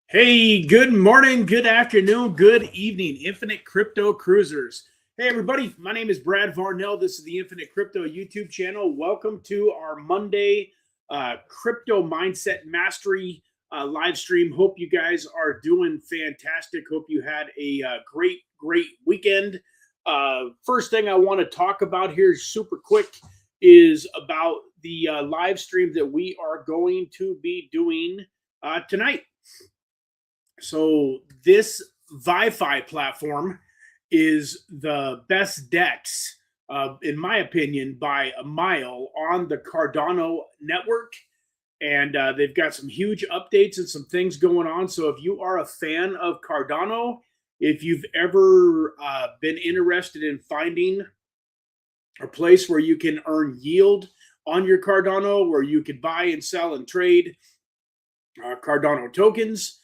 Hey, good morning, good afternoon, good evening, Infinite Crypto Cruisers. Hey, everybody, my name is Brad Varnell. This is the Infinite Crypto YouTube channel. Welcome to our Monday Crypto Mindset Mastery live stream. Hope you guys are doing fantastic. Hope you had a great weekend. First thing I want to talk about here, super quick, is about the live stream that we are going to be doing tonight. So this Wi-Fi platform is the best DEX, in my opinion, by a mile on the Cardano network. And they've got some huge updates and some things going on. So if you are a fan of Cardano, if you've ever been interested in finding a place where you can earn yield on your Cardano, where you can buy and sell and trade Cardano tokens,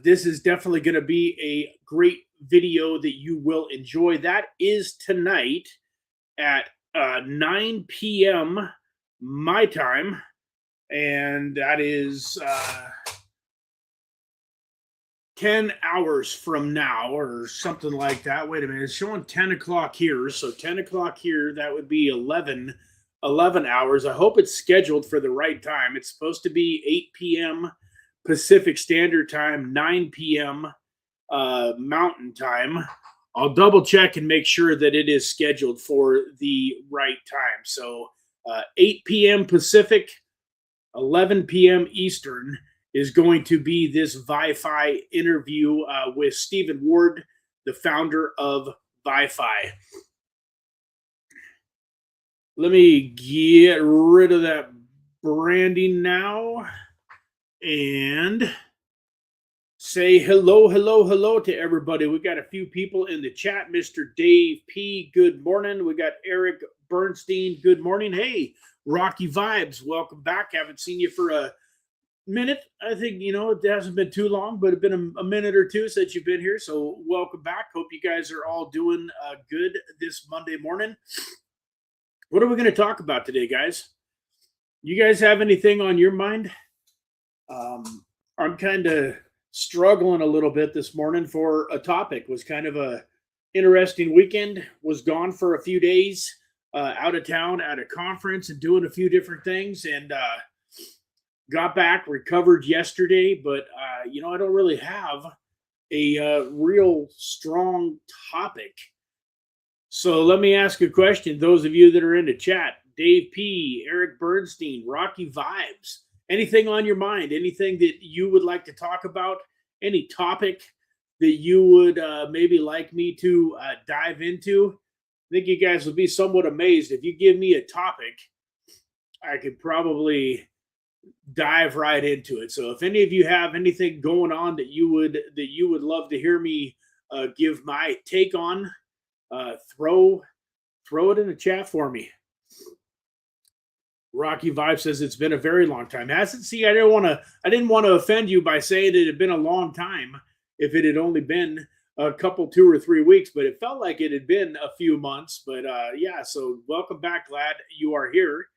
this is definitely going to be a great video that you will enjoy. That is tonight at 9 p.m. my time, and that is 10 hours from now or something like that. Wait a minute, it's showing 10 o'clock here. So 10 o'clock here, that would be 11 hours. I hope it's scheduled for the right time. It's supposed to be 8 p.m. Pacific Standard Time, 9 p.m. Mountain Time. I'll double check and make sure that it is scheduled for the right time. So 8 p.m. Pacific, 11 p.m. Eastern is going to be this Wi-Fi interview with Stephen Ward, the founder of Wi-Fi. Let me get rid of that branding now and say hello to everybody. We got a few people in the chat. Mr. Dave P, good morning. We got Eric Bernstein, good morning. Hey, Rocky Vibes, welcome back. Haven't seen you for a minute. I think, it hasn't been too long, but it's been a minute or two since you've been here. So welcome back. Hope you guys are all doing good this Monday morning. What are we going to talk about today, guys? You guys have anything on your mind? I'm kind of struggling a little bit this morning for a topic. It was kind of a interesting weekend. Was gone for a few days, out of town at a conference and doing a few different things, and got back, recovered yesterday. But I don't really have a real strong topic. So let me ask a question. Those of you that are in the chat, Dave P, Eric Bernstein, Rocky Vibes. Anything on your mind? Anything that you would like to talk about? Any topic that you would maybe like me to dive into? I think you guys would be somewhat amazed. If you give me a topic, I could probably dive right into it. So if any of you have anything going on that you would love to hear me give my take on, throw it in the chat for me. Rocky Vibe says it's been a very long time. Hasn't? See, I didn't want to offend you by saying it had been a long time if it had only been a couple, 2 or 3 weeks, but it felt like it had been a few months. But yeah, so welcome back. Glad you are here.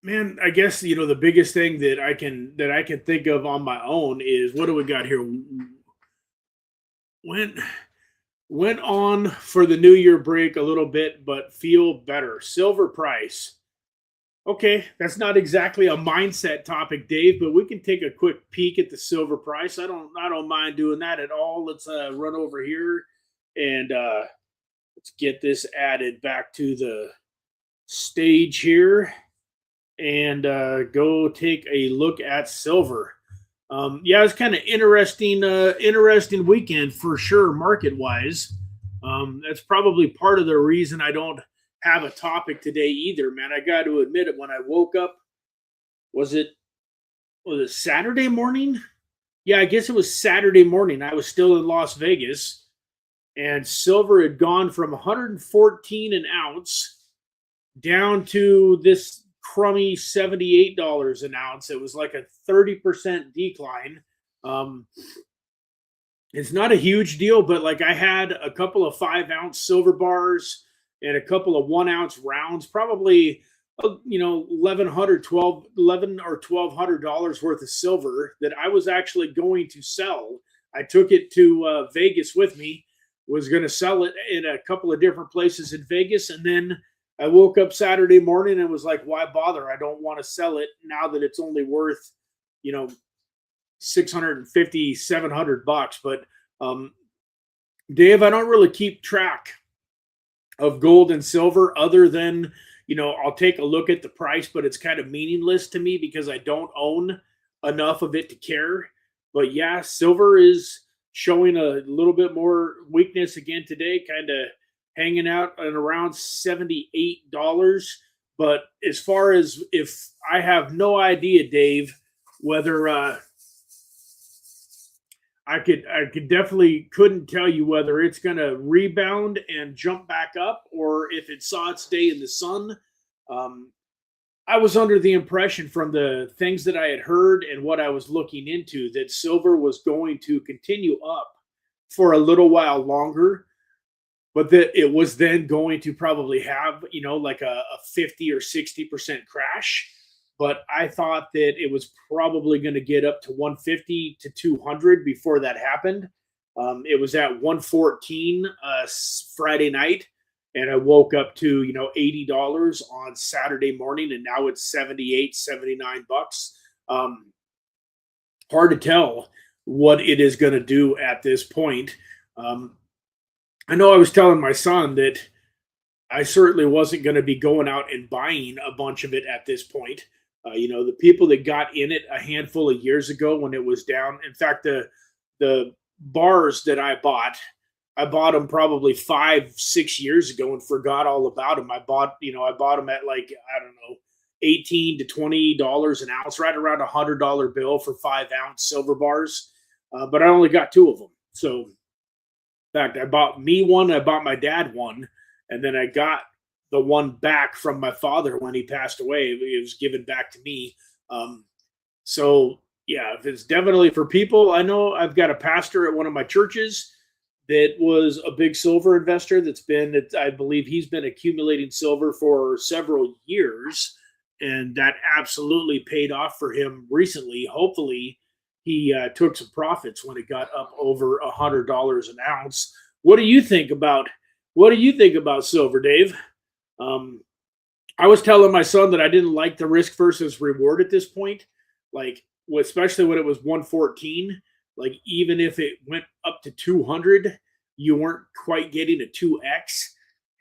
Man, I guess the biggest thing that I can think of on my own is, what do we got here? Went on for the New Year break a little bit, but feel better. Silver price. Okay, that's not exactly a mindset topic, Dave, but we can take a quick peek at the silver price. I don't mind doing that at all. Let's run over here and let's get this added back to the stage here and go take a look at silver. Yeah, it's kind of interesting weekend for sure, market wise. That's probably part of the reason I don't have a topic today either, man. I got to admit it. When I woke up, was it Saturday morning? Yeah, I guess it was Saturday morning. I was still in Las Vegas, and silver had gone from 114 an ounce down to this crummy $78 an ounce. It was like a 30% decline. It's not a huge deal, but like I had a couple of 5-ounce silver bars and a couple of 1-ounce rounds, probably $11 or $1,200 worth of silver that I was actually going to sell. I took it to Vegas with me, was going to sell it in a couple of different places in Vegas. And then I woke up Saturday morning and was like, why bother? I don't want to sell it now that it's only worth, you know, 650, 700 bucks. But Dave, I don't really keep track of gold and silver other than, I'll take a look at the price, but it's kind of meaningless to me because I don't own enough of it to care. But yeah, silver is showing a little bit more weakness again today, kind of hanging out at around $78. But as far as, if I have no idea, Dave, whether I could definitely couldn't tell you whether it's going to rebound and jump back up or if it saw its day in the sun. I was under the impression from the things that I had heard and what I was looking into that silver was going to continue up for a little while longer, but that it was then going to probably have, like a 50 or 60% crash. But I thought that it was probably going to get up to 150 to 200 before that happened. It was at 114 Friday night, and I woke up to $80 on Saturday morning, and now it's 78, 79 bucks. Hard to tell what it is going to do at this point. I know I was telling my son that I certainly wasn't going to be going out and buying a bunch of it at this point. The people that got in it a handful of years ago when it was down. In fact, the bars that I bought them probably 5-6 years ago and forgot all about them. I bought them at, like, I don't know, $18 to $20 an ounce, right around $100 bill for 5-ounce silver bars. But I only got 2 of them. So, in fact, I bought me one, I bought my dad one, and then I got the one back from my father when he passed away. It was given back to me. So yeah, if it's definitely for people, I know I've got a pastor at one of my churches that was a big silver investor. I believe he's been accumulating silver for several years, and that absolutely paid off for him recently. Hopefully he took some profits when it got up over $100 an ounce. What do you think about silver, Dave? I was telling my son that I didn't like the risk versus reward at this point, like especially when it was 114. Like, even if it went up to 200, you weren't quite getting a 2x,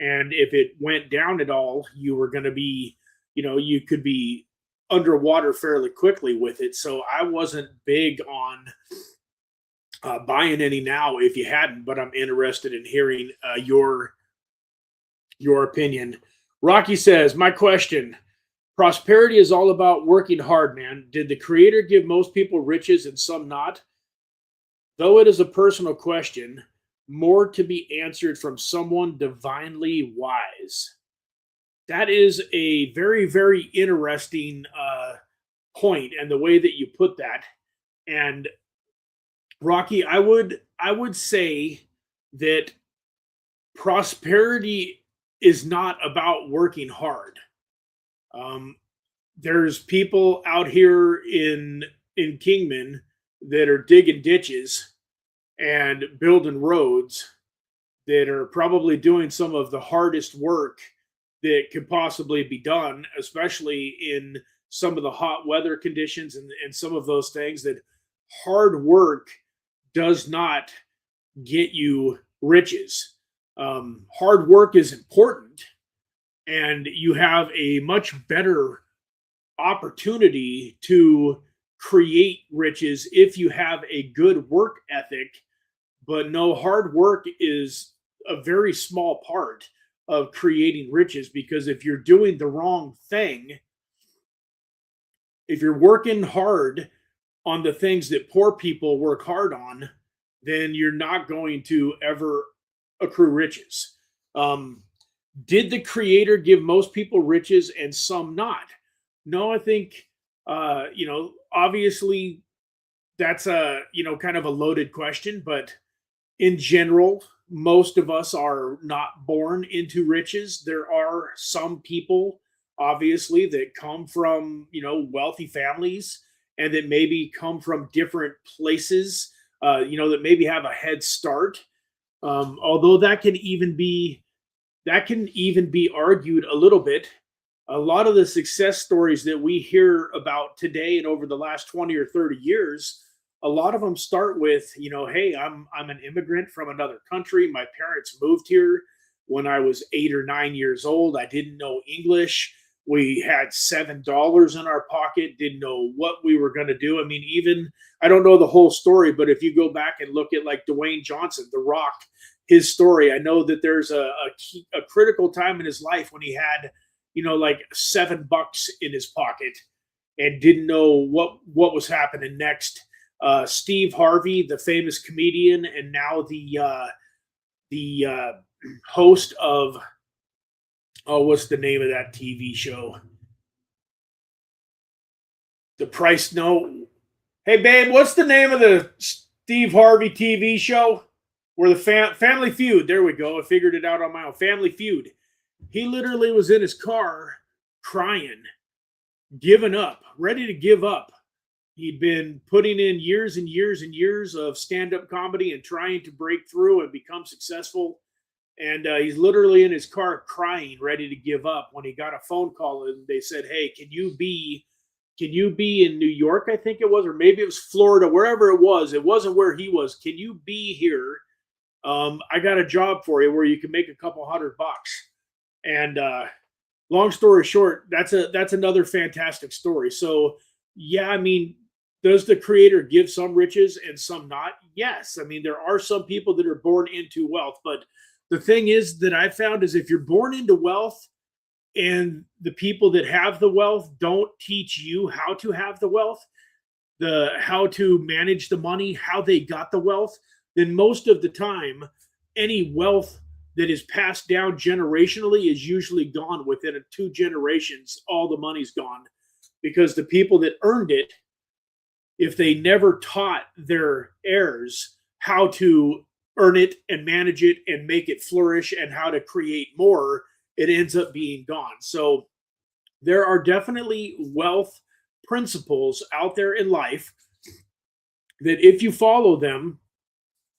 and if it went down at all, you were going to be, you could be underwater fairly quickly with it. So I wasn't big on buying any now if you hadn't, but I'm interested in hearing your opinion. Rocky says, my question: prosperity is all about working hard, man. Did the creator give most people riches and some not? Though it is a personal question, more to be answered from someone divinely wise. That is a very, very interesting point, and the way that you put that. And Rocky, I would say that prosperity is not about working hard. There's people out here in Kingman that are digging ditches and building roads that are probably doing some of the hardest work that could possibly be done, especially in some of the hot weather conditions and some of those things. That hard work does not get you riches. Hard work is important, and you have a much better opportunity to create riches if you have a good work ethic. But no, hard work is a very small part of creating riches, because if you're doing the wrong thing, if you're working hard on the things that poor people work hard on, then you're not going to ever accrue riches. Did the creator give most people riches and some not? No, I think, obviously that's a, kind of a loaded question, but in general, most of us are not born into riches. There are some people obviously, that come from, wealthy families and that maybe come from different places, that maybe have a head start. Although that can even be argued a little bit. A lot of the success stories that we hear about today and over the last 20 or 30 years, a lot of them start with, hey, I'm an immigrant from another country. My parents moved here when I was 8 or 9 years old. I didn't know English. We had $7 in our pocket, didn't know what we were going to do. I mean, even I don't know the whole story, but if you go back and look at like Dwayne Johnson, The Rock, his story, I know that there's a critical time in his life when he had, like $7 in his pocket and didn't know what was happening next. Steve Harvey, the famous comedian, and now the host of, oh, what's the name of that TV show? The Price No. Hey, babe, what's the name of the Steve Harvey TV show? Where the Family Feud. There we go. I figured it out on my own. Family Feud. He literally was in his car crying, giving up, ready to give up. He'd been putting in years and years and years of stand-up comedy and trying to break through and become successful. And he's literally in his car crying, ready to give up when he got a phone call and they said, hey, can you be in New York, I think it was, or maybe it was Florida, wherever it was. It wasn't where he was. Can you be here? I got a job for you where you can make a couple $100. And long story short, that's another fantastic story. So yeah, I mean, does the creator give some riches and some not? Yes. I mean, there are some people that are born into wealth, but the thing is that I found is if you're born into wealth and the people that have the wealth don't teach you how to have the wealth, how to manage the money, how they got the wealth, then most of the time, any wealth that is passed down generationally is usually gone within 2 generations. All the money's gone because the people that earned it, if they never taught their heirs how to earn it and manage it and make it flourish and how to create more, it ends up being gone. So there are definitely wealth principles out there in life that if you follow them,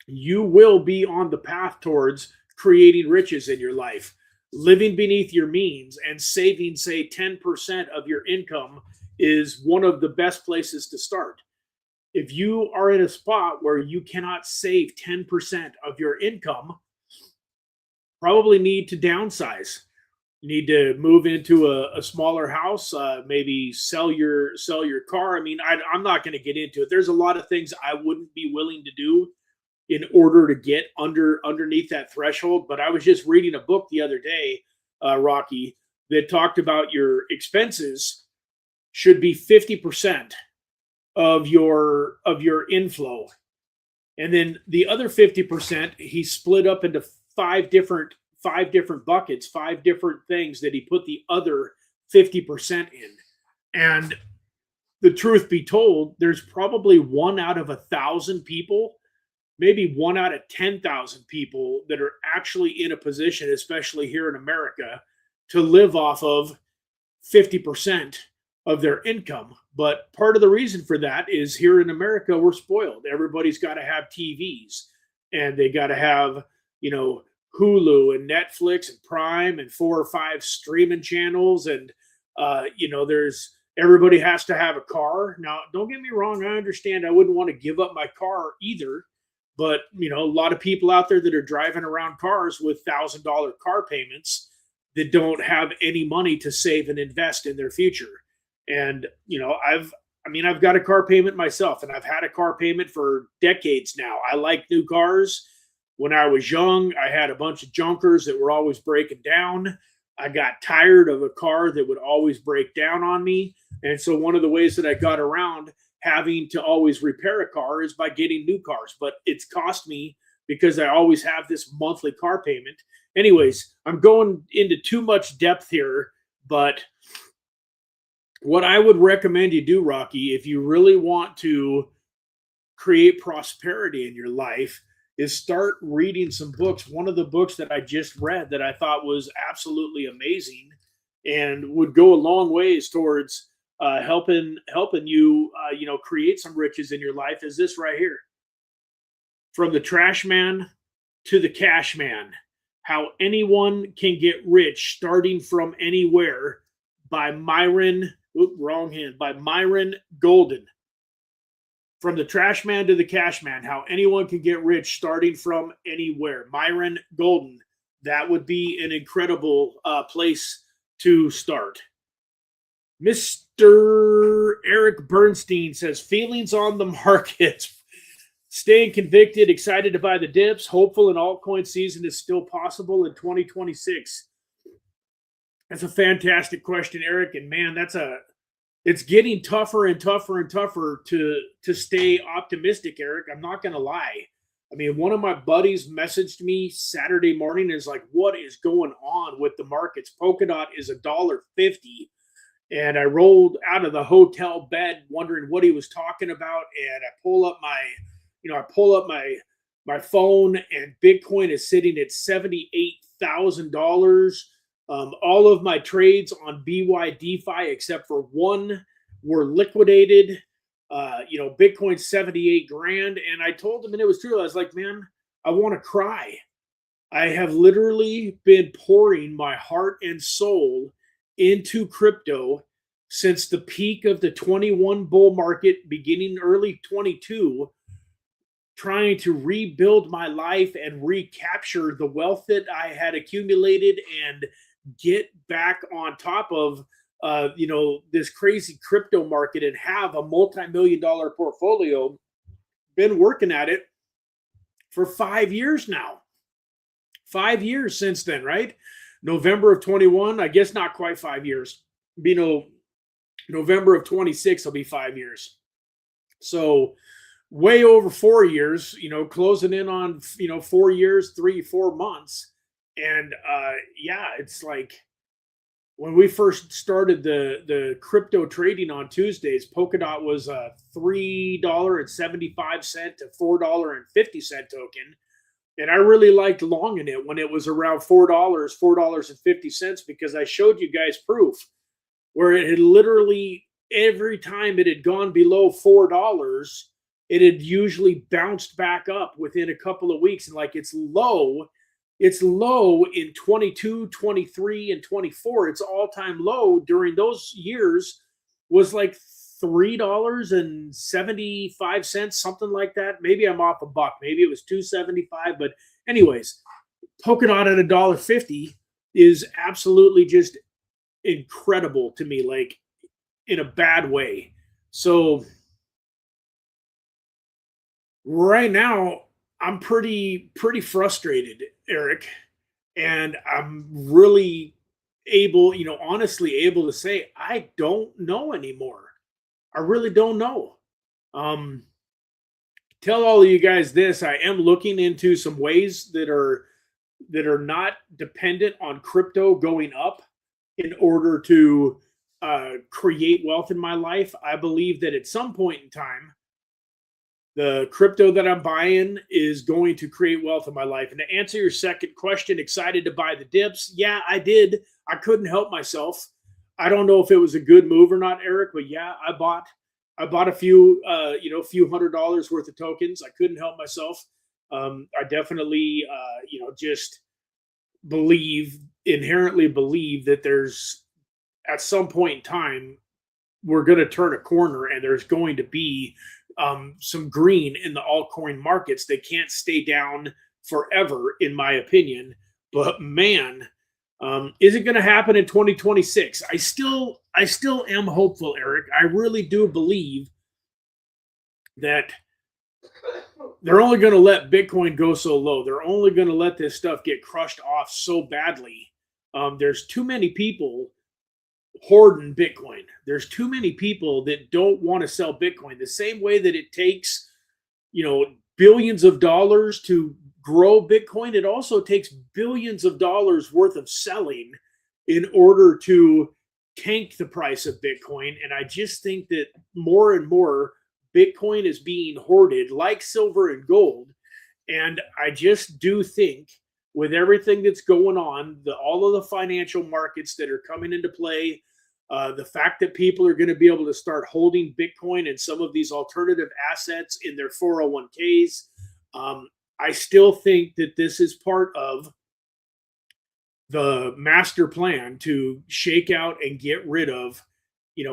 you will be on the path towards creating riches in your life. Living beneath your means and saving, say, 10% of your income is one of the best places to start. If you are in a spot where you cannot save 10% of your income, probably need to downsize. You need to move into a smaller house, maybe sell your car. I mean, I'm not going to get into it. There's a lot of things I wouldn't be willing to do in order to get underneath that threshold. But I was just reading a book the other day, Rocky, that talked about your expenses should be 50% of your inflow. And then the other 50%, he split up into five different buckets, 5 different things that he put the other 50% in. And the truth be told, there's probably 1 out of 1,000 people, maybe 1 out of 10,000 people that are actually in a position, especially here in America, to live off of 50% of their income. But part of the reason for that is here in America, we're spoiled. Everybody's got to have TVs and they got to have, Hulu and Netflix and Prime and 4 or 5 streaming channels. And, everybody has to have a car. Now, don't get me wrong. I understand I wouldn't want to give up my car either. But, a lot of people out there that are driving around cars with $1,000 car payments that don't have any money to save and invest in their future. And, I've got a car payment myself and I've had a car payment for decades now. I like new cars. When I was young, I had a bunch of junkers that were always breaking down. I got tired of a car that would always break down on me. And so one of the ways that I got around having to always repair a car is by getting new cars. But it's cost me because I always have this monthly car payment. Anyways, I'm going into too much depth here, but what I would recommend you do, Rocky, if you really want to create prosperity in your life, is start reading some books. One of the books that I just read that I thought was absolutely amazing and would go a long ways towards helping you create some riches in your life is this right here. From the trash man to the cash man, how anyone can get rich starting from anywhere, by Myron, by Myron Golden. From the trash man to the cash man, how anyone can get rich starting from anywhere. Myron Golden. That would be an incredible place to start. Mr. Eric Bernstein says, feelings on the market. Staying convicted, excited to buy the dips, hopeful an altcoin season is still possible in 2026. That's a fantastic question, Eric. And man, it's getting tougher and tougher and tougher to stay optimistic, Eric. I'm not going to lie. I mean, one of my buddies messaged me Saturday morning and is like, what is going on with the markets? Polkadot is $1.50. And I rolled out of the hotel bed wondering what he was talking about. And I pull up my phone, and Bitcoin is sitting at $78,000. All of my trades on BYDeFi, except for one, were liquidated. Bitcoin's 78 grand. And I told him, and it was true. I was like, man, I want to cry. I have literally been pouring my heart and soul into crypto since the peak of the 21 bull market, beginning early 22, trying to rebuild my life and recapture the wealth that I had accumulated and get back on top of this crazy crypto market and have a multi-million-dollar portfolio. Been working at it for 5 years now. 5 years since then, right? November of 21, I guess not quite 5 years. November of 26 will be 5 years. So way over 4 years, closing in on, 4 years, 3-4 months. And it's like when we first started the crypto trading on Tuesdays, Polkadot was a $3.75 to $4.50 token. And I really liked longing it when it was around $4.50, because I showed you guys proof where it had literally, every time it had gone below $4, it had usually bounced back up within a couple of weeks. And like its low in 22, 23, and 24, its all-time low during those years was like $3.75, something like that. Maybe I'm off a buck. Maybe it was $2.75. But anyways, Polkadot at $1.50 is absolutely just incredible to me, like in a bad way. So right now, I'm pretty frustrated, Eric, and I'm really honestly able to say I don't know anymore. I really don't know. Tell all of you guys this: I am looking into some ways that are not dependent on crypto going up in order to create wealth in my life. I believe that at some point in time, the crypto that I'm buying is going to create wealth in my life. And to answer your second question, excited to buy the dips? Yeah, I did. I couldn't help myself. I don't know if it was a good move or not, Eric, but yeah, I bought a few, few $100s worth of tokens. I couldn't help myself. I definitely, just inherently believe that there's, at some point in time, we're going to turn a corner and there's going to be some green in the altcoin markets. They can't stay down forever, in my opinion. But man, is it going to happen in 2026? I still am hopeful, Eric. I really do believe that they're only going to let Bitcoin go so low. They're only going to let this stuff get crushed off so badly. There's too many people hoarding Bitcoin. There's too many people that don't want to sell Bitcoin. The same way that it takes, billions of dollars to grow Bitcoin, it also takes billions of dollars worth of selling in order to tank the price of Bitcoin. And I just think that more and more Bitcoin is being hoarded like silver and gold. And I just do think with everything that's going on, all of the financial markets that are coming into play, the fact that people are going to be able to start holding Bitcoin and some of these alternative assets in their 401ks, I still think that this is part of the master plan to shake out and get rid of,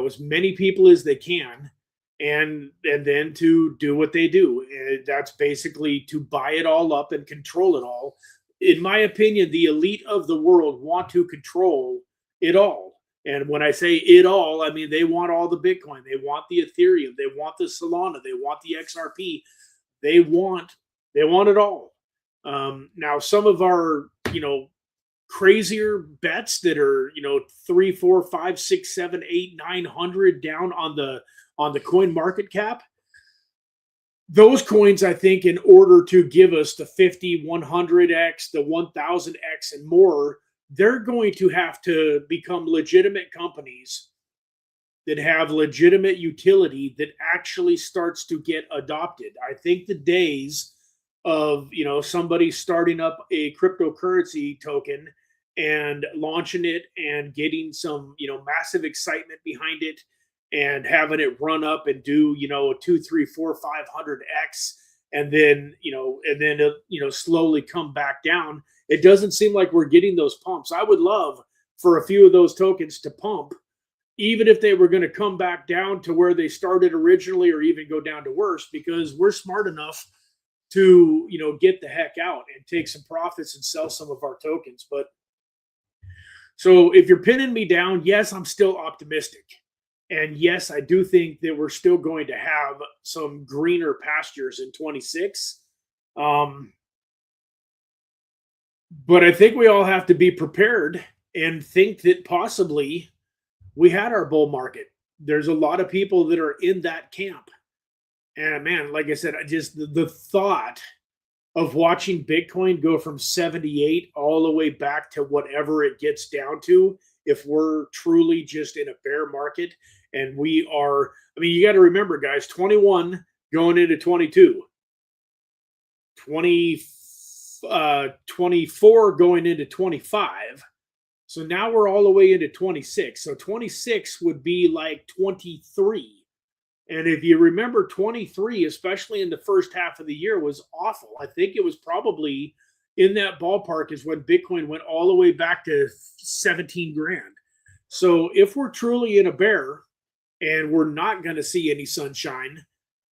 as many people as they can, and then to do what they do. And that's basically to buy it all up and control it all. In my opinion, the elite of the world want to control it all. And when I say it all, I mean they want all the Bitcoin, they want the Ethereum, they want the Solana, they want the XRP, they want it all. Now, some of our crazier bets that are 3, 4, 5, 6, 7, 8, 900 down on the coin market cap, those coins, I think, in order to give us the 50, 100x, the 1000x and more, they're going to have to become legitimate companies that have legitimate utility that actually starts to get adopted. I think the days of somebody starting up a cryptocurrency token and launching it and getting some massive excitement behind it and having it run up and do a 2, 3, 4, 500x, and then slowly come back down. It doesn't seem like we're getting those pumps. I would love for a few of those tokens to pump, even if they were going to come back down to where they started originally, or even go down to worse, because we're smart enough to get the heck out and take some profits and sell some of our tokens. But so if you're pinning me down, yes, I'm still optimistic. And yes, I do think that we're still going to have some greener pastures in 26. But I think we all have to be prepared and think that possibly we had our bull market. There's a lot of people that are in that camp. And man, like I said, just the thought of watching Bitcoin go from 78 all the way back to whatever it gets down to, if we're truly just in a bear market. And we are, I mean, you got to remember, guys, 21 going into 22, 24 going into 25. So now we're all the way into 26. So 26 would be like 23. And if you remember, 23, especially in the first half of the year, was awful. I think it was probably in that ballpark is when Bitcoin went all the way back to 17 grand. So if we're truly in a bear and we're not going to see any sunshine,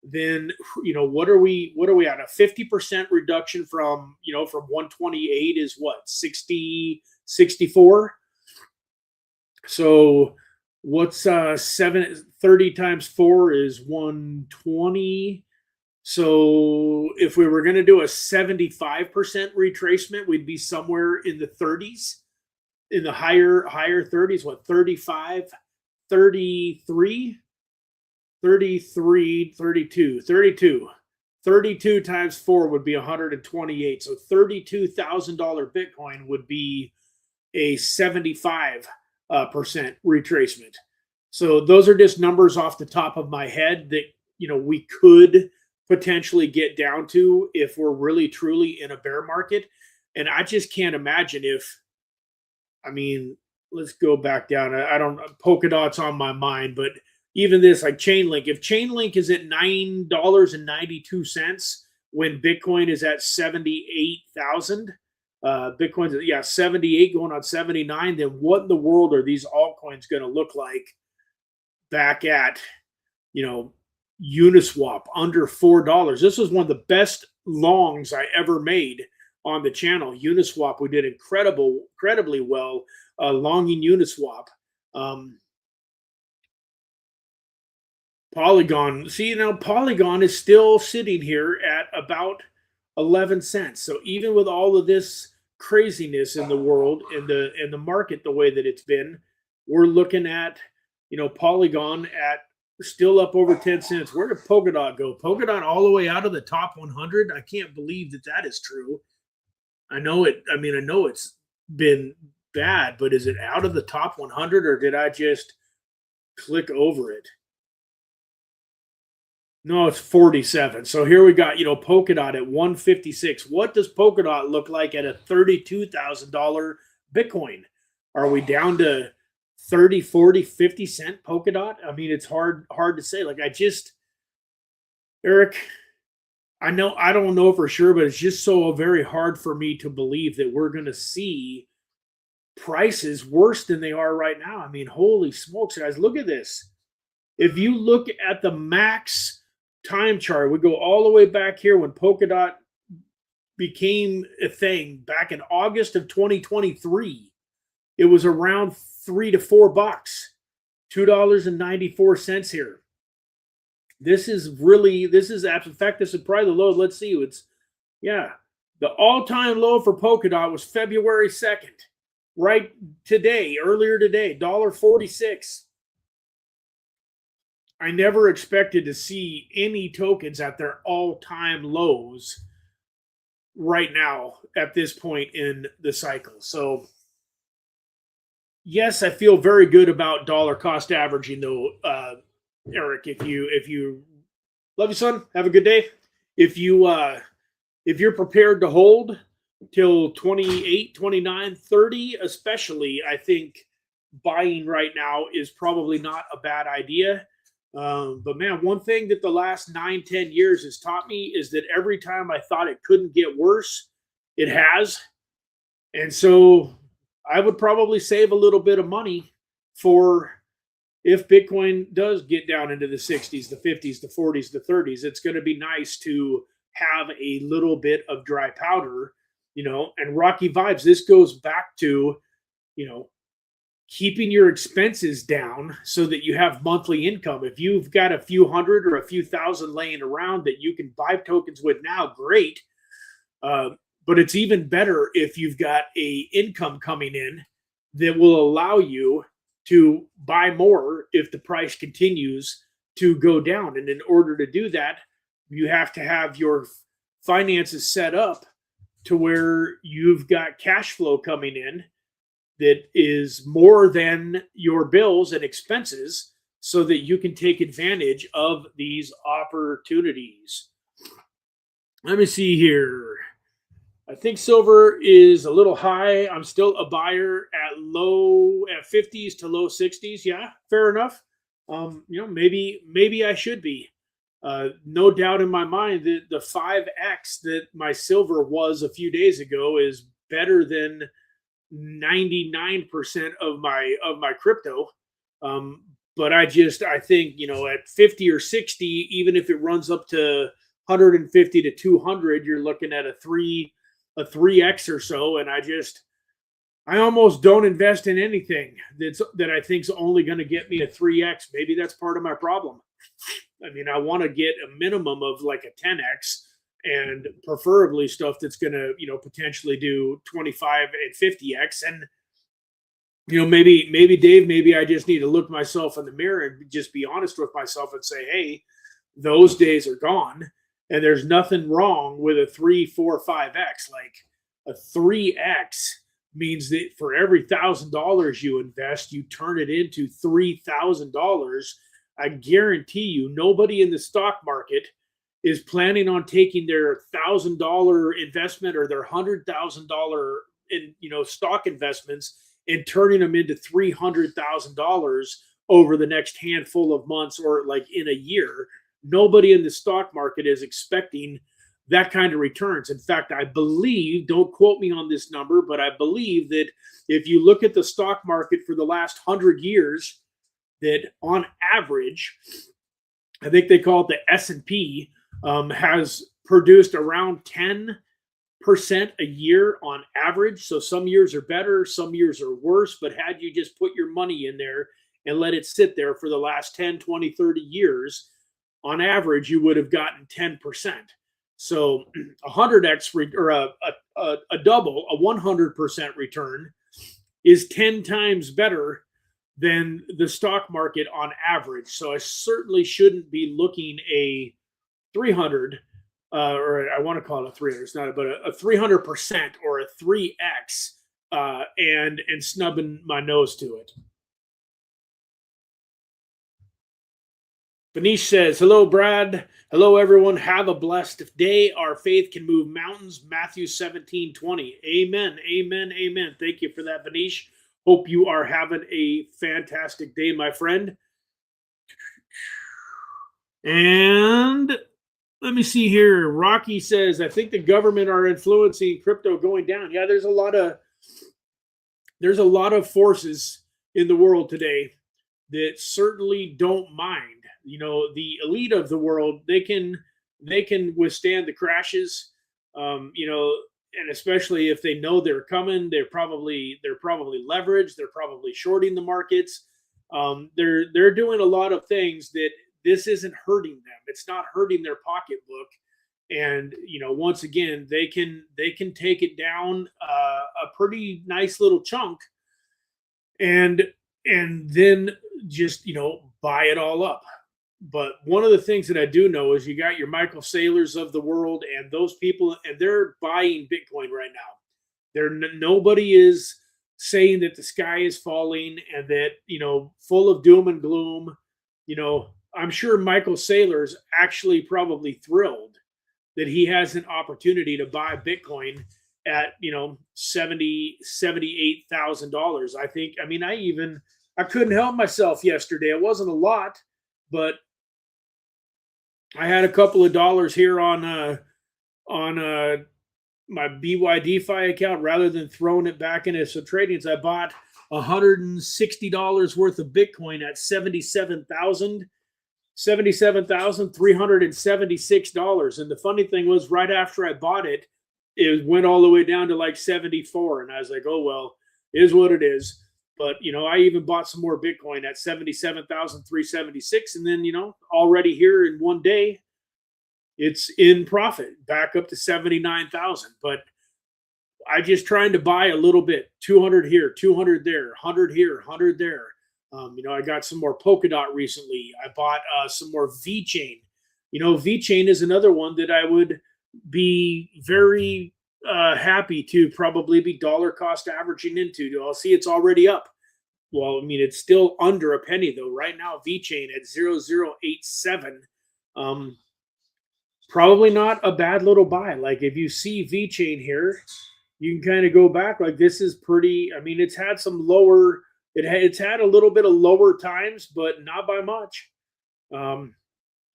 then what are we at? A 50% reduction from 128 is what, 60, 64? So what's 30 times 4 is 120. So if we were going to do a 75% retracement, we'd be somewhere in the 30s, in the higher 30s, what, 35, 33, 33, 32, 32. 32 times 4 would be 128. So $32,000 Bitcoin would be a 75% retracement. So those are just numbers off the top of my head that we could potentially get down to if we're really truly in a bear market. And I just can't imagine let's go back down. I don't, Polkadot's on my mind, but even this, like Chainlink, if Chainlink is at $9.92 when Bitcoin is at 78,000, Bitcoin's at 78 going on 79, then what in the world are these altcoins going to look like back at Uniswap under $4? This was one of the best longs I ever made on the channel. Uniswap, we did incredibly well longing Uniswap. Polygon, Polygon is still sitting here at about 11 cents. So even with all of this craziness in the world and the market the way that it's been, we're looking at Polygon at still up over 10 cents. Where did Polkadot go? Polkadot all the way out of the top 100. I can't believe that is true. I know it's been bad, but is it out of the top 100, or did I just click over it? No, it's 47. So here we got, Polkadot at 156. What does Polkadot look like at a $32,000 Bitcoin? Are we down to 30, 40, 50 cent Polkadot? I mean, it's hard to say. Like Eric, I know I don't know for sure, but it's just so very hard for me to believe that we're going to see prices worse than they are right now. I mean, holy smokes, guys, look at this. If you look at the max time chart, we go all the way back here when Polkadot became a thing back in August of 2023. It was around $3 to $4, $2.94 here. This is in fact, this is probably the low. Let's see. Yeah. The all-time low for Polkadot was February 2nd, right today, earlier today, $1.46. I never expected to see any tokens at their all-time lows right now at this point in the cycle. So yes, I feel very good about dollar cost averaging though, Eric. If you love you, son, have a good day. If you're prepared to hold till 28, 29, 30, especially, I think buying right now is probably not a bad idea. But man, one thing that the last 9, 10 years has taught me is that every time I thought it couldn't get worse, it has. And so I would probably save a little bit of money for if Bitcoin does get down into the 60s, the 50s, the 40s, the 30s. It's going to be nice to have a little bit of dry powder, and Rocky Vibes. This goes back to, keeping your expenses down so that you have monthly income. If you've got a few hundred or a few thousand laying around that you can buy tokens with now, great. But it's even better if you've got a income coming in that will allow you to buy more if the price continues to go down. And in order to do that, you have to have your finances set up to where you've got cash flow coming in that is more than your bills and expenses so that you can take advantage of these opportunities. Let me see here. I think silver is a little high. I'm still a buyer at 50s to low 60s. Yeah, fair enough. Maybe I should be. No doubt in my mind that the 5x that my silver was a few days ago is better than 99% of my crypto. But I think, at 50 or 60, even if it runs up to 150 to 200, you're looking at a 3x or so. And I almost don't invest in anything that I think is only going to get me a 3x. Maybe that's part of my problem. I mean, I want to get a minimum of like a 10x, and preferably stuff that's going to, potentially do 25 and 50x. And, maybe Dave, maybe I just need to look myself in the mirror and just be honest with myself and say, hey, those days are gone. And there's nothing wrong with a 3, 4, 5x. Like a 3x means that for every $1,000 you invest, you turn it into $3,000. I guarantee you, nobody in the stock market is planning on taking their $1,000 investment or their $100,000 in stock investments and turning them into $300,000 over the next handful of months or like in a year. Nobody in the stock market is expecting that kind of returns. In fact, I believe, don't quote me on this number, but I believe that if you look at the stock market for the last 100 years, that on average, I think they call it the S&P, has produced around 10% a year on average. So some years are better, some years are worse. But had you just put your money in there and let it sit there for the last 10, 20, 30 years, on average, you would have gotten 10%. So a 100x or a double, a 100% return is 10 times better than the stock market on average. So I certainly shouldn't be looking a 300, or I want to call it a 300. It's not, but a 300% or a 3x, and snubbing my nose to it. Benish says, hello, Brad. Hello, everyone. Have a blessed day. Our faith can move mountains. Matthew 17:20. Amen. Amen. Amen. Thank you for that, Benish. Hope you are having a fantastic day, my friend. And let me see here. Rocky says, I think the government are influencing crypto going down. Yeah, there's a lot of forces in the world today that certainly don't mind. The elite of the world, they can withstand the crashes. And especially if they know they're coming, they're probably leveraged. They're probably shorting the markets. They're doing a lot of things that this isn't hurting them. It's not hurting their pocketbook. And once again, they can take it down a pretty nice little chunk, and then just buy it all up. But one of the things that I do know is you got your Michael Saylors of the world, and those people, and they're buying Bitcoin right now. Nobody is saying that the sky is falling and that full of doom and gloom. I'm sure Michael Saylor's actually probably thrilled that he has an opportunity to buy Bitcoin at $78,000. I couldn't help myself yesterday. It wasn't a lot, but I had a couple of dollars here on my BYDFi account. Rather than throwing it back into some tradings, I bought $160 worth of Bitcoin at $77,376. And the funny thing was, right after I bought it, it went all the way down to like 74. And I was like, oh, well, it is what it is. But, I even bought some more Bitcoin at 77,376. And then, already here in one day, it's in profit back up to 79,000. But I just trying to buy a little bit, 200 here, 200 there, 100 here, 100 there. I got some more Polkadot recently. I bought some more VeChain. VeChain is another one that I would be very happy to probably be dollar cost averaging into. I'll see it's already up. Well, it's still under a penny though. Right now, VeChain at 0087. Probably not a bad little buy. Like if you see VeChain here, you can kind of go back. Like this is pretty. It's had some lower. It's had a little bit of lower times, but not by much.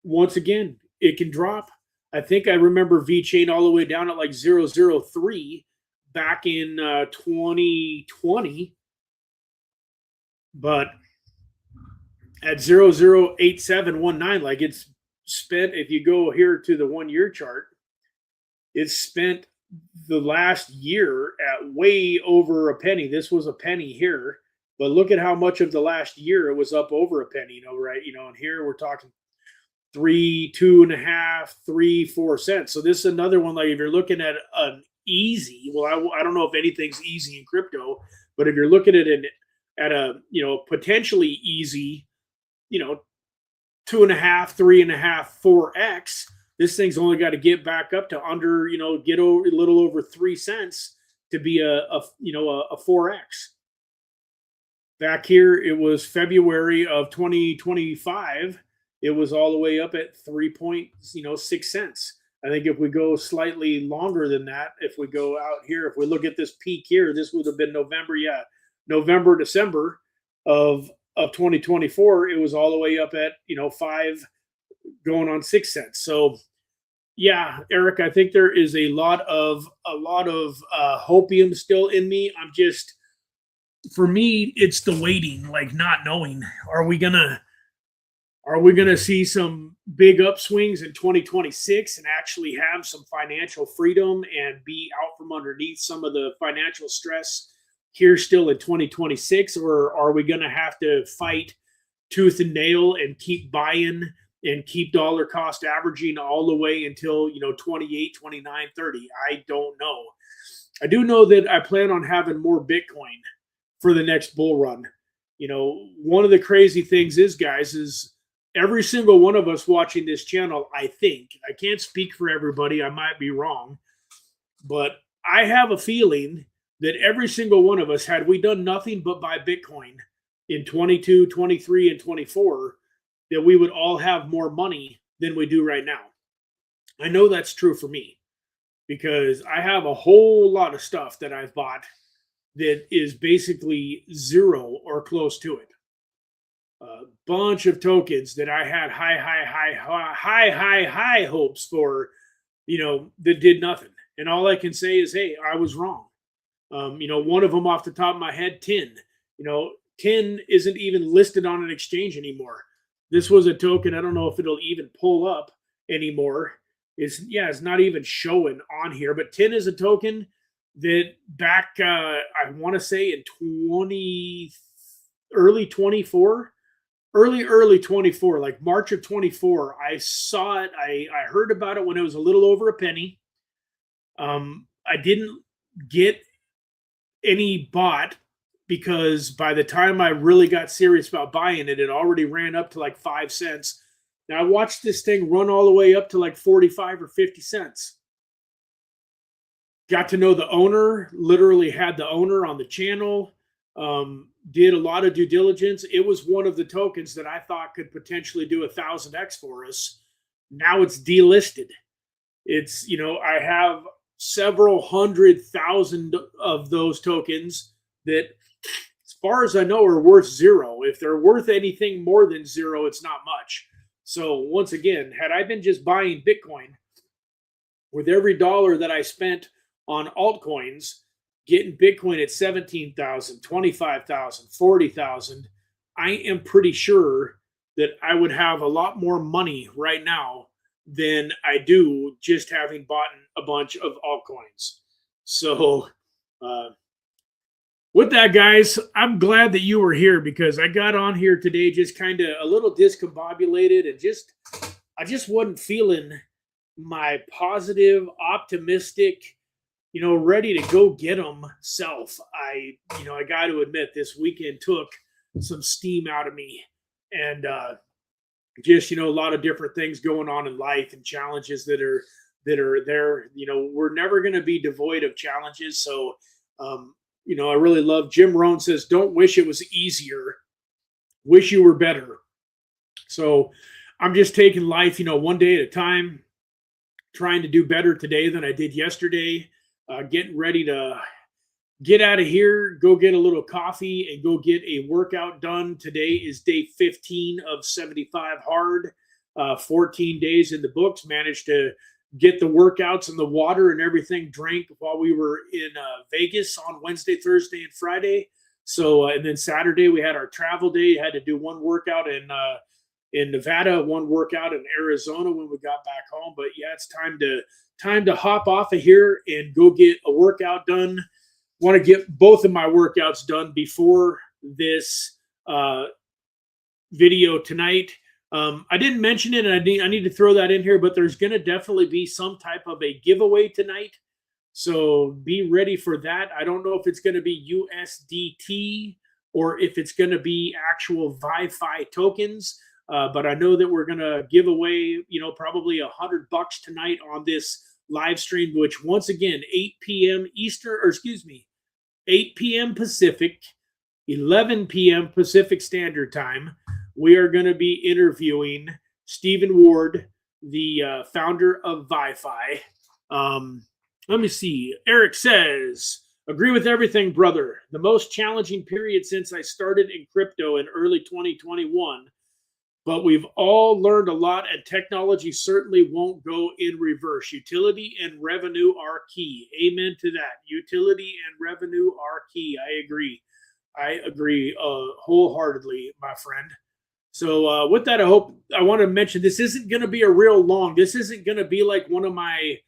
Once again, it can drop. I think I remember VeChain all the way down at like 003 back in 2020. But at 008719, like it's spent, if you go here to the 1 year chart, it's spent the last year at way over a penny. This was a penny here, but look at how much of the last year it was up over a penny, right? And here we're talking 3, 2.5, 3, 4 cents. So this is another one. Like if you're looking at an easy, well, I don't know if anything's easy in crypto, but if you're looking at a potentially easy, 2.5, 3.5, 4x, this thing's only got to get back up to under, get over a little over 3 cents to be a 4x. Back here, it was February of 2025. It was all the way up at 3.6 cents. I think if we go slightly longer than that, if we go out here, if we look at this peak here, this would have been November, December of 2024. It was all the way up at 5 going on 6 cents. So yeah, Eric, I think there is a lot of hopium still in me. For me, it's the waiting, like not knowing. Are we gonna see some big upswings in 2026 and actually have some financial freedom and be out from underneath some of the financial stress here still in 2026? Or are we going to have to fight tooth and nail and keep buying and keep dollar cost averaging all the way until 28, 29, 30? I don't know. I do know that I plan on having more Bitcoin for the next bull run. One of the crazy things is, guys, is every single one of us watching this channel, I think, I can't speak for everybody, I might be wrong, but I have a feeling that every single one of us, had we done nothing but buy Bitcoin in 22, 23, and 24, that we would all have more money than we do right now. I know that's true for me because I have a whole lot of stuff that I've bought that is basically zero or close to it. A bunch of tokens that I had high hopes for, that did nothing. And all I can say is, hey, I was wrong. One of them off the top of my head, 10. 10 isn't even listed on an exchange anymore. This was a token. I don't know if it'll even pull up anymore. It's not even showing on here, but 10 is a token that back, I want to say in early 24, like March of 24, I saw it. I heard about it when it was a little over a penny. I didn't get any bought because by the time I really got serious about buying it, it already ran up to like 5 cents. Now I watched this thing run all the way up to like 45 or 50 cents. Got to know the owner, literally had the owner on the channel, did a lot of due diligence. It was one of the tokens that I thought could potentially do 1,000x for us. Now it's delisted. I have several 100,000 of those tokens that, as far as I know, are worth zero. If they're worth anything more than zero, it's not much. So once again, had I been just buying Bitcoin with every dollar that I spent on altcoins, getting Bitcoin at 17,000, 25,000, 40,000, I am pretty sure that I would have a lot more money right now than I do just having bought a bunch of altcoins. So with that, guys, I'm glad that you were here because I got on here today just kind of a little discombobulated and I just wasn't feeling my positive, optimistic, ready to go get them self. I got to admit this weekend took some steam out of me and just, a lot of different things going on in life and challenges that are there. We're never going to be devoid of challenges. So, I really love Jim Rohn says, don't wish it was easier. Wish you were better. So I'm just taking life, one day at a time, trying to do better today than I did yesterday. Getting ready to get out of here, go get a little coffee and go get a workout done. Today is day 15 of 75 hard, 14 days in the books. Managed to get the workouts and the water and everything drank while we were in Vegas on Wednesday, Thursday, and Friday. So, and then Saturday we had our travel day. Had to do one workout in Nevada, one workout in Arizona when we got back home. But yeah, it's time to hop off of here and go get a workout done. Want to get both of my workouts done before this video tonight. I didn't mention it, and I need to throw that in here, but there's going to definitely be some type of a giveaway tonight. So be ready for that. I don't know if it's going to be USDT or if it's going to be actual ViFi tokens. But I know that we're going to give away, probably $100 tonight on this live stream, which once again, 8 p.m. Eastern, 8 p.m. Pacific, 11 p.m. Pacific Standard Time. We are going to be interviewing Stephen Ward, the founder of ViFi. Let me see. Eric says, agree with everything, brother. The most challenging period since I started in crypto in early 2021. But we've all learned a lot, and technology certainly won't go in reverse. Utility and revenue are key. Amen to that. Utility and revenue are key. I agree wholeheartedly, my friend. So with that, I want to mention this isn't going to be a real long. This isn't going to be like one of my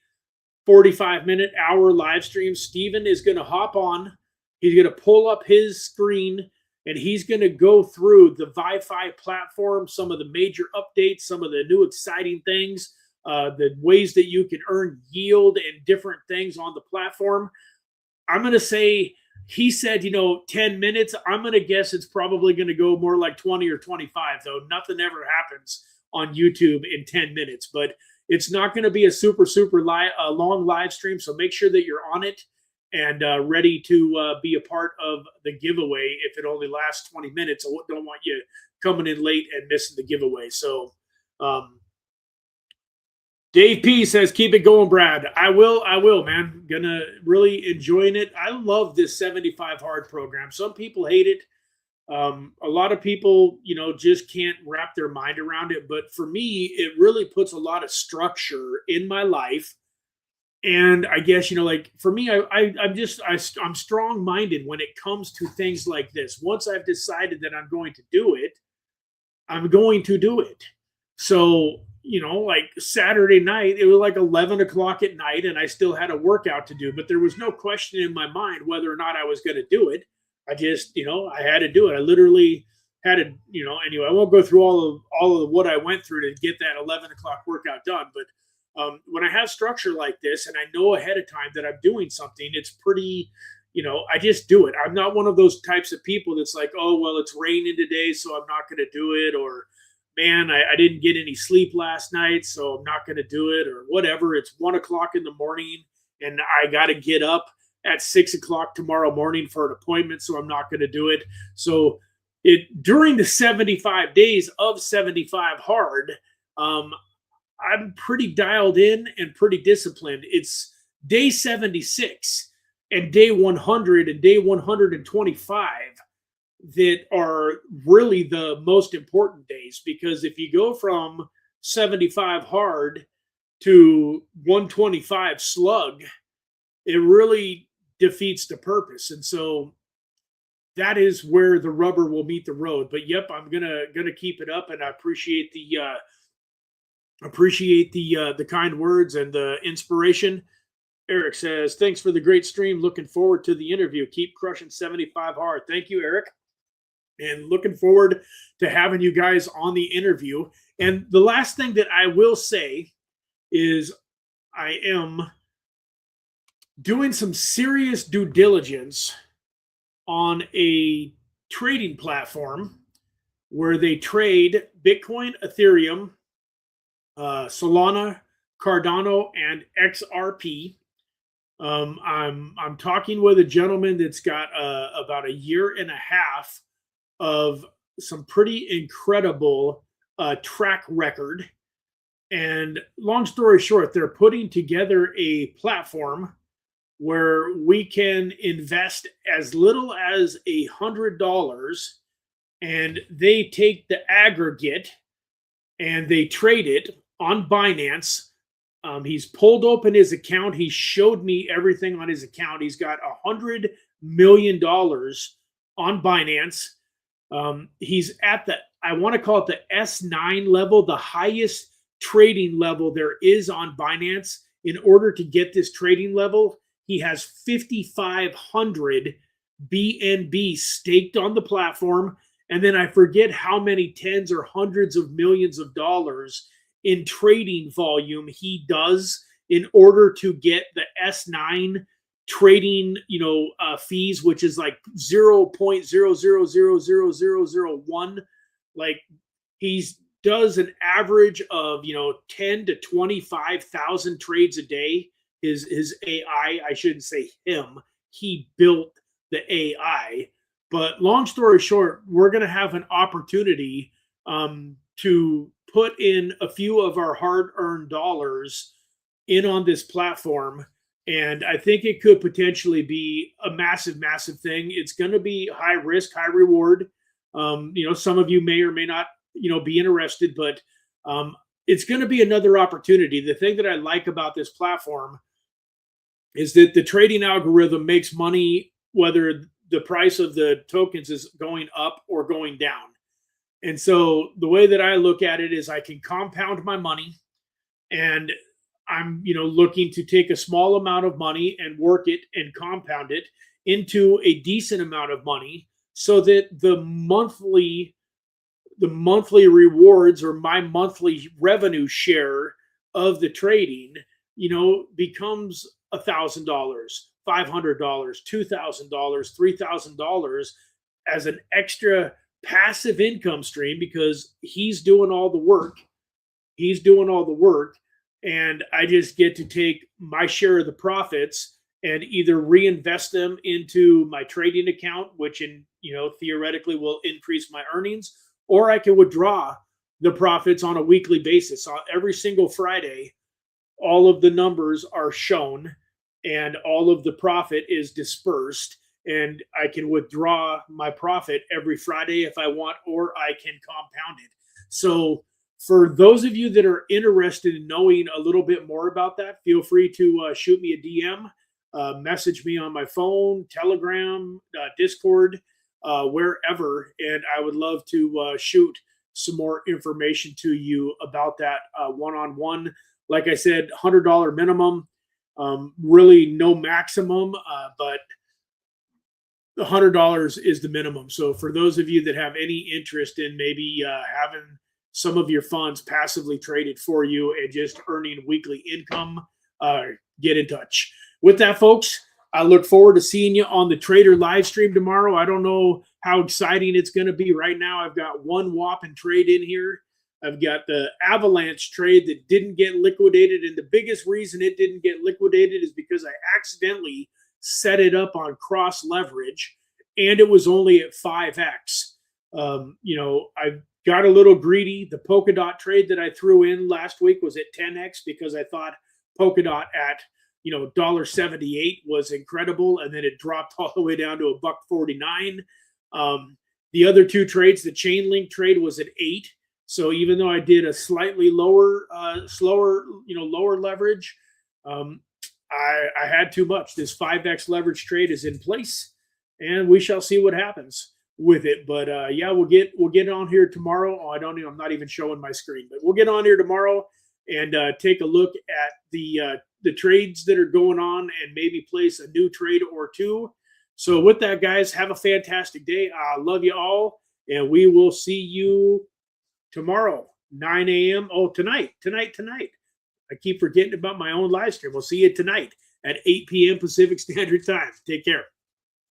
45-minute hour live streams. Steven is going to hop on. He's going to pull up his screen. And he's going to go through the ViFi platform, some of the major updates, some of the new exciting things, the ways that you can earn yield and different things on the platform. I'm going to say, he said, 10 minutes. I'm going to guess it's probably going to go more like 20 or 25, though. Nothing ever happens on YouTube in 10 minutes. But it's not going to be a super long live stream. So make sure that you're on it and ready to be a part of the giveaway if it only lasts 20 minutes. I don't want you coming in late and missing the giveaway. So, Dave P says, keep it going, Brad. I will, man. Gonna really enjoying it. I love this 75 hard program. Some people hate it. A lot of people, just can't wrap their mind around it. But for me, it really puts a lot of structure in my life. And I guess, like for me, I'm strong minded when it comes to things like this. Once I've decided that I'm going to do it, I'm going to do it. So, like Saturday night, it was like 11 o'clock at night and I still had a workout to do, but there was no question in my mind whether or not I was going to do it. I just, I had to do it. I literally had to, anyway, I won't go through all of what I went through to get that 11 o'clock workout done. But when I have structure like this and I know ahead of time that I'm doing something, it's pretty, I just do it. I'm not one of those types of people that's like, oh, well, it's raining today, so I'm not going to do it. Or, man, I didn't get any sleep last night, so I'm not going to do it, or whatever. It's 1 o'clock in the morning and I got to get up at 6 o'clock tomorrow morning for an appointment, so I'm not going to do it. So during the 75 days of 75 hard, I'm pretty dialed in and pretty disciplined. It's day 76 and day 100 and day 125 that are really the most important days, because if you go from 75 hard to 125 slug, it really defeats the purpose. And so that is where the rubber will meet the road. But yep, I'm gonna keep it up, and I appreciate the kind words and the inspiration. Eric says, thanks for the great stream. Looking forward to the interview. Keep crushing 75 hard. Thank you, Eric. And looking forward to having you guys on the interview. And the last thing that I will say is I am doing some serious due diligence on a trading platform where they trade Bitcoin, Ethereum, Solana, Cardano, and XRP. I'm talking with a gentleman that's got about a year and a half of some pretty incredible track record. And long story short, they're putting together a platform where we can invest as little as $100, and they take the aggregate and they trade it on Binance. He's pulled open his account. He showed me everything on his account. He's got $100 million on Binance. He's at I want to call it the S9 level, the highest trading level there is on Binance. In order to get this trading level, he has 5,500 BNB staked on the platform. And then I forget how many tens or hundreds of millions of dollars in trading volume he does in order to get the S9 trading, fees, which is like 0.0000001. Like he's does an average of 10 to 25,000 trades a day. His AI, I shouldn't say him, he built the AI. But long story short, we're going to have an opportunity to put in a few of our hard-earned dollars in on this platform. And I think it could potentially be a massive, massive thing. It's going to be high risk, high reward. Some of you may or may not, be interested, but it's going to be another opportunity. The thing that I like about this platform is that the trading algorithm makes money whether the price of the tokens is going up or going down. And so the way that I look at it is I can compound my money, and I'm, looking to take a small amount of money and work it and compound it into a decent amount of money so that the monthly rewards or my monthly revenue share of the trading, becomes $1,000, $500, $2,000, $3,000 as an extra passive income stream, because he's doing all the work. And I just get to take my share of the profits and either reinvest them into my trading account, which theoretically will increase my earnings, or I can withdraw the profits on a weekly basis. So every single Friday, all of the numbers are shown and all of the profit is dispersed. And I can withdraw my profit every Friday if I want, or I can compound it. So, for those of you that are interested in knowing a little bit more about that, feel free to shoot me a DM, message me on my phone, Telegram, Discord, wherever. And I would love to shoot some more information to you about that one-on-one. Like I said, $100 minimum, really no maximum, but $100 is the minimum. So for those of you that have any interest in maybe having some of your funds passively traded for you and just earning weekly income, get in touch. With that, folks, I look forward to seeing you on the Trader live stream tomorrow. I don't know how exciting it's going to be. Right now, I've got one whopping trade in here. I've got the Avalanche trade that didn't get liquidated. And the biggest reason it didn't get liquidated is because I accidentally set it up on cross leverage and it was only at 5x. I got a little greedy. The Polkadot trade that I threw in last week was at 10x because I thought Polkadot at $1.78 was incredible, and then it dropped all the way down to $1.49. The other two trades, the Chainlink trade was at 8. So even though I did a slightly lower leverage, I had too much. This 5x leverage trade is in place, and we shall see what happens with it. But yeah, we'll get on here tomorrow. Oh, I'm not even showing my screen, but we'll get on here tomorrow and take a look at the trades that are going on and maybe place a new trade or two. So with that, guys, have a fantastic day. I love you all, and we will see you tomorrow, 9 a.m. Oh, tonight. I keep forgetting about my own live stream. We'll see you tonight at 8 p.m. Pacific Standard Time. Take care.